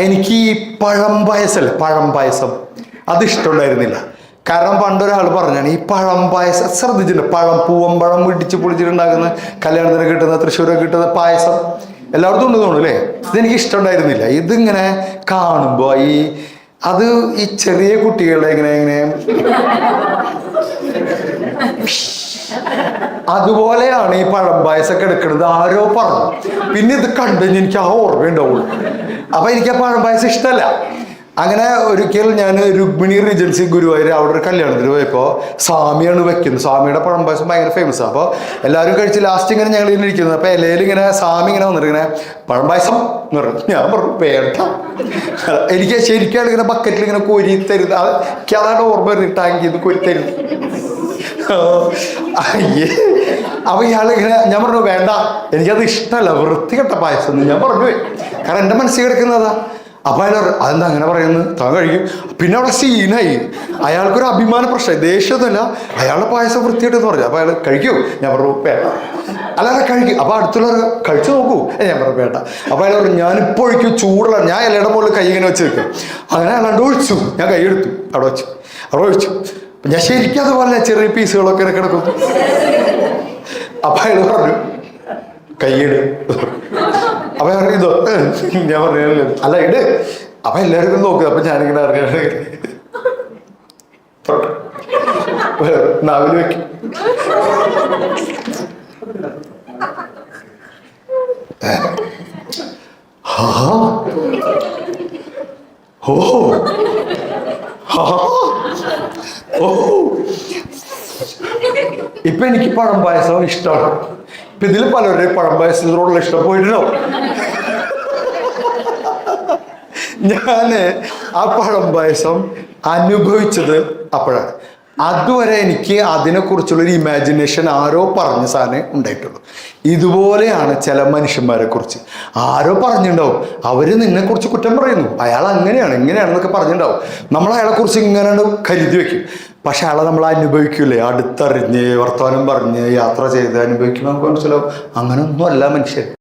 എനിക്ക് ഈ പഴം പായസമല്ലേ, പഴം പായസം അതിഷ്ടമുണ്ടായിരുന്നില്ല. കാരണം പണ്ടൊരാൾ പറഞ്ഞാണ് ഈ പഴം പായസം ശ്രദ്ധിച്ചിട്ടുണ്ട്, പഴം പൂവമ്പഴം ഇടിച്ച് പൊളിച്ചിട്ടുണ്ടാക്കുന്ന കല്യാണത്തിന് കിട്ടുന്ന തൃശ്ശൂരൊക്കെ കിട്ടുന്ന പായസം എല്ലായിടത്തും ഉണ്ട് തോന്നുന്നു അല്ലേ. ഇതെനിക്ക് ഇഷ്ടമുണ്ടായിരുന്നില്ല. ഇതിങ്ങനെ കാണുമ്പോൾ ഈ ചെറിയ കുട്ടികളെ ഇങ്ങനെ അതുപോലെയാണ് ഈ പഴം പായസമൊക്കെ എടുക്കുന്നത് ആരോ പറഞ്ഞു. പിന്നെ ഇത് കണ്ടുകഴിഞ്ഞ് എനിക്ക് ആ ഓർമ്മയുണ്ടാവുള്ളൂ. അപ്പൊ എനിക്ക് ആ പഴം പായസം ഇഷ്ടമല്ല. അങ്ങനെ ഒരിക്കൽ ഞാൻ രുക്മിണി റീജൻസി ഗുരുവായൂർ അവിടെ ഒരു കല്യാണത്തിന് പോയപ്പോൾ സ്വാമിയാണ് വെക്കുന്നത്. സ്വാമിയുടെ പഴം പായസം ഭയങ്കര ഫേമസ്. അപ്പോൾ എല്ലാവരും കഴിച്ച് ലാസ്റ്റ് ഇങ്ങനെ ഞങ്ങൾ ഇങ്ങനെ ഇരിക്കുന്നത്. അപ്പോൾ ഇലയിൽ ഇങ്ങനെ സ്വാമി ഇങ്ങനെ വന്നിട്ട് ഇങ്ങനെ പഴം പായസം എന്ന് പറഞ്ഞു. ഞാൻ പറഞ്ഞു വേണ്ട. എനിക്ക് ശരിക്കാണ് ഇങ്ങനെ ബക്കറ്റിൽ ഇങ്ങനെ കോരി തരുന്നത്. എനിക്ക് അതാണ് ഓർമ്മ വരുന്നത്, ടാങ്ക് ചെയ്ത് കോരി തരുന്നത്. അയ്യേ. അപ്പൊ ഇയാളിങ്ങനെ ഞാൻ പറഞ്ഞു വേണ്ട, എനിക്കത് ഇഷ്ടമല്ല, വൃത്തികെട്ട പായസം എന്ന് ഞാൻ പറഞ്ഞു. കാരണം എൻ്റെ മനസ്സിൽ കിടക്കുന്നതാ. അപ്പൊ അയാൾ അതെന്താ അങ്ങനെ പറയുന്നത്, താൻ കഴിക്കും. പിന്നെ അവിടെ സീനായി. അയാൾക്കൊരു അഭിമാന പ്രശ്നം, ദേഷ്യമൊന്നുമില്ല. അയാളുടെ പായസം വൃത്തിയായിട്ടെന്ന് പറഞ്ഞു. അപ്പൊ അയാൾ കഴിക്കൂ, ഞാൻ പറഞ്ഞു വേണ്ട. അല്ലാതെ കഴിക്കും. അപ്പൊ അടുത്തുള്ളവർ കഴിച്ചു നോക്കൂ, ഞാൻ പറഞ്ഞു വേണ്ട. അപ്പൊ അയാൾ പറഞ്ഞു ഞാനിപ്പോൾ ഒഴിക്കും, ചൂടുള്ള. ഞാൻ ഇലയുടെ മുകളിൽ കൈ ഇങ്ങനെ വെച്ച് വെക്കും. അങ്ങനെ അയാളണ്ട് ഒഴിച്ചു. ഞാൻ കൈ എടുത്തു, അവിടെ വെച്ചു, അവിടെ ഒഴിച്ചു. ഞാൻ ശരിക്കും അതുപോലെ ചെറിയ പീസുകളൊക്കെ കിടക്കും. അപ്പൊ അയാൾ പറഞ്ഞു കൈയിട്. അപ്പൊ ഞാൻ ഇതോ, ഞാൻ പറഞ്ഞു അല്ല ഇട്. അപ്പൊ എല്ലാവർക്കും നോക്കുക. അപ്പൊ ഞാനിങ്ങനെ അറിയാതെ നാവില് വെക്കും. ഇപ്പൊ എനിക്ക് പഴം പായസം ഇഷ്ടമാണ്. ഇപ്പൊ ഇതിൽ പലരുടെയും പഴം പായസത്തിനോടുള്ള ഇഷ്ടം പോയിട്ടുണ്ടാവും. ഞാന് ആ പഴം പായസം അനുഭവിച്ചത് അപ്പോഴാണ്. അതുവരെ എനിക്ക് അതിനെക്കുറിച്ചുള്ളൊരു ഇമാജിനേഷൻ ആരോ പറഞ്ഞ സാധനം ഉണ്ടായിട്ടുള്ളൂ. ഇതുപോലെയാണ് ചില മനുഷ്യന്മാരെ കുറിച്ച്. ആരോ പറഞ്ഞിട്ടുണ്ടാവും, അവര് നിന്നെക്കുറിച്ച് കുറ്റം പറയുന്നു, അയാൾ അങ്ങനെയാണ് ഇങ്ങനെയാണെന്നൊക്കെ പറഞ്ഞിട്ടുണ്ടാവും. നമ്മൾ അയാളെക്കുറിച്ച് ഇങ്ങനെ കരുതി വെക്കും. പക്ഷെ അയാളെ നമ്മൾ അനുഭവിക്കൂലേ, അടുത്തറിഞ്ഞ് വർത്തമാനം പറഞ്ഞ് യാത്ര ചെയ്ത് അനുഭവിക്കുമ്പോൾ നമുക്ക് മനസ്സിലാവും അങ്ങനെയൊന്നും അല്ല മനുഷ്യൻ.